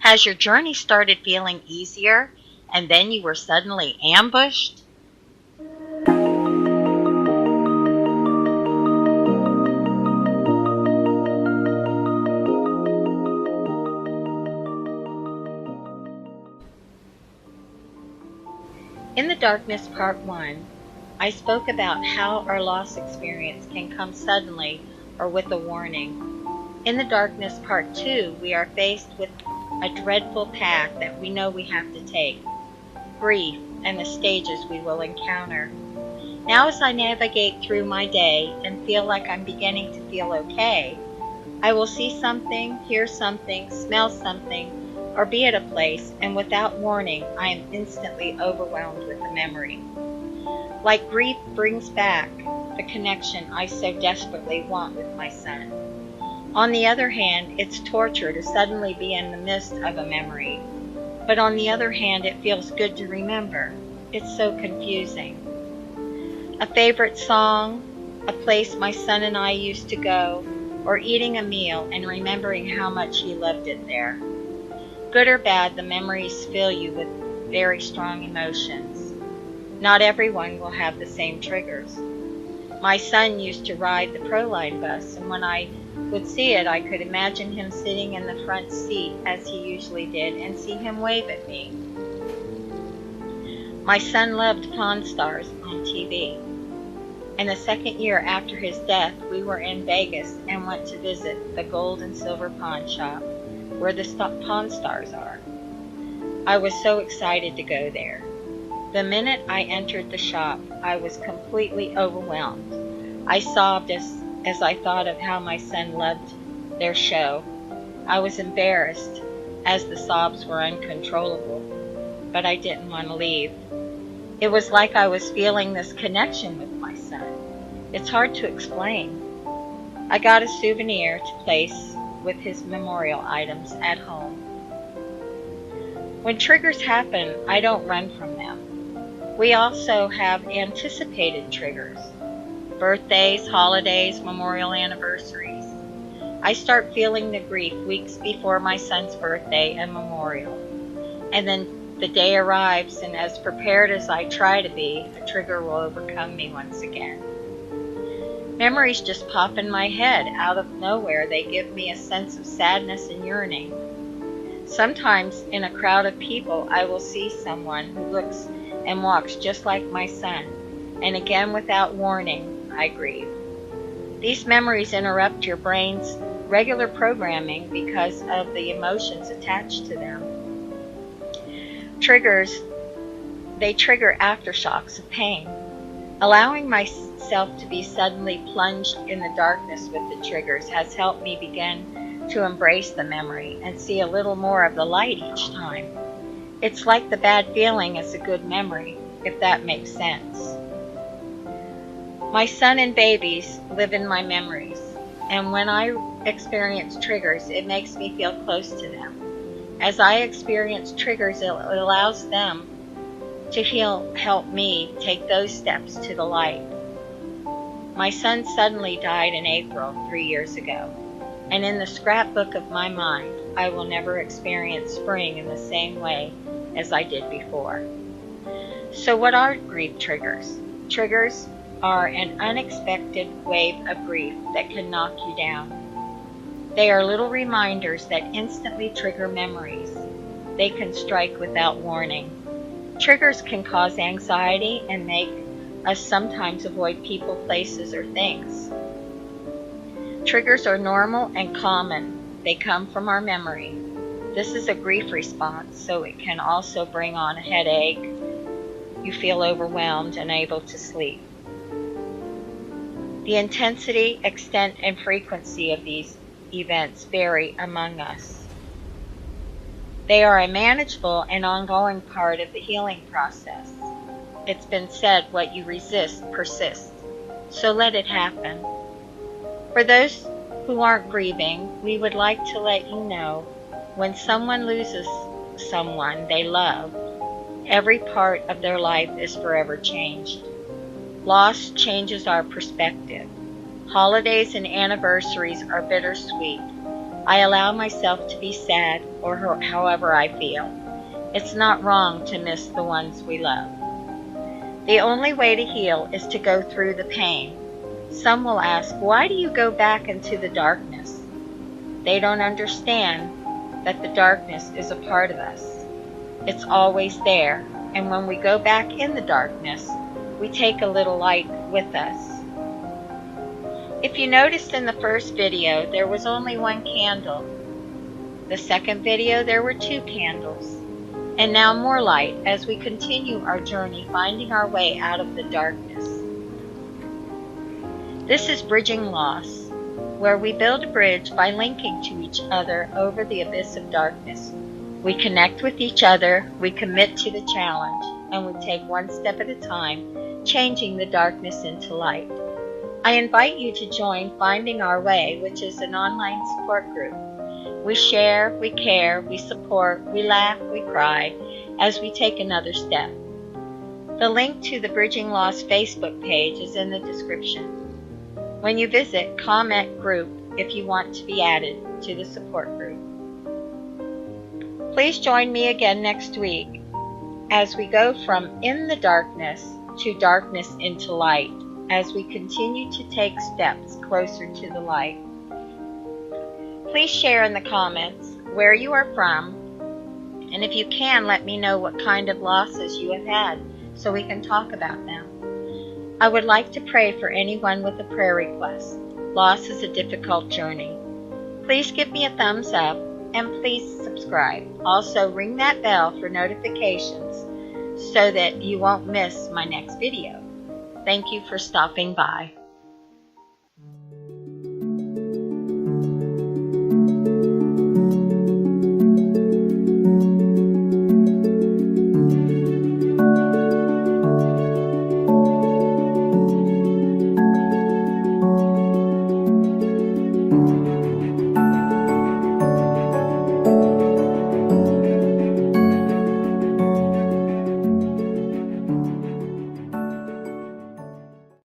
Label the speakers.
Speaker 1: Has your journey started feeling easier and then you were suddenly ambushed? In the Darkness Part 1, I spoke about how our loss experience can come suddenly or with a warning. In the Darkness Part 2, we are faced with a dreadful path that we know we have to take, grief, and the stages we will encounter. Now as I navigate through my day and feel like I'm beginning to feel okay, I will see something, hear something, smell something, or be at a place, and without warning, I am instantly overwhelmed with a memory. Like grief brings back the connection I so desperately want with my son. On the other hand, it's torture to suddenly be in the midst of a memory. But on the other hand, it feels good to remember. It's so confusing. A favorite song, a place my son and I used to go, or eating a meal and remembering how much he loved it there. Good or bad, the memories fill you with very strong emotions. Not everyone will have the same triggers. My son used to ride the Proline bus, and when I would see it, I could imagine him sitting in the front seat as he usually did and see him wave at me. My son loved Pawn Stars on TV. And the second year after his death, we were in Vegas and went to visit the gold and silver pawn shop where the Pawn Stars are. I was so excited to go there. The minute I entered the shop, I was completely overwhelmed. I sobbed as I thought of how my son loved their show. I was embarrassed as the sobs were uncontrollable, but I didn't want to leave. It was like I was feeling this connection with my son. It's hard to explain. I got a souvenir to place with his memorial items at home. When triggers happen, I don't run from them. We also have anticipated triggers. Birthdays, holidays, memorial anniversaries. I start feeling the grief weeks before my son's birthday and memorial. And then the day arrives, and as prepared as I try to be, a trigger will overcome me once again. Memories just pop in my head out of nowhere. They give me a sense of sadness and yearning. Sometimes in a crowd of people, I will see someone who looks and walks just like my son, and again without warning, I grieve. These memories interrupt your brain's regular programming because of the emotions attached to them. They trigger aftershocks of pain. Allowing myself to be suddenly plunged in the darkness with the triggers has helped me begin to embrace the memory and see a little more of the light each time. It's like the bad feeling is a good memory, if that makes sense. My son and babies live in my memories, and when I experience triggers, it makes me feel close to them. As I experience triggers, it allows them to help me take those steps to the light. My son suddenly died in April 3 years ago, and in the scrapbook of my mind, I will never experience spring in the same way as I did before. So what are grief triggers? Triggers are an unexpected wave of grief that can knock you down. They are little reminders that instantly trigger memories. They can strike without warning. Triggers can cause anxiety and make us sometimes avoid people, places, or things. Triggers are normal and common. They come from our memory. This is a grief response, so it can also bring on a headache. You feel overwhelmed and unable to sleep. The intensity, extent, and frequency of these events vary among us. They are a manageable and ongoing part of the healing process. It's been said, what you resist persists, so let it happen. For those who aren't grieving, we would like to let you know when someone loses someone they love, every part of their life is forever changed. Loss changes our perspective. Holidays and anniversaries are bittersweet. I allow myself to be sad or however I feel. It's not wrong to miss the ones we love. The only way to heal is to go through the pain. Some will ask, why do you go back into the darkness? They don't understand that the darkness is a part of us. It's always there, and when we go back in the darkness, we take a little light with us. If you noticed in the first video, there was only one candle. The second video, there were 2 candles. And now more light as we continue our journey finding our way out of the darkness. This is Bridging Loss, where we build a bridge by linking to each other over the abyss of darkness. We connect with each other, we commit to the challenge, and we take one step at a time, changing the darkness into light. I invite you to join Finding Our Way, which is an online support group. We share, we care, we support, we laugh, we cry as we take another step. The link to the Bridging Loss Facebook page is in the description. When you visit, comment group if you want to be added to the support group. Please join me again next week as we go from in the darkness to darkness into light as we continue to take steps closer to the light. Please share in the comments where you are from, and if you can, let me know what kind of losses you have had so we can talk about them. I would like to pray for anyone with a prayer request. Loss is a difficult journey. Please give me a thumbs up and please subscribe. Also ring that bell for notifications so that you won't miss my next video. Thank you for stopping by.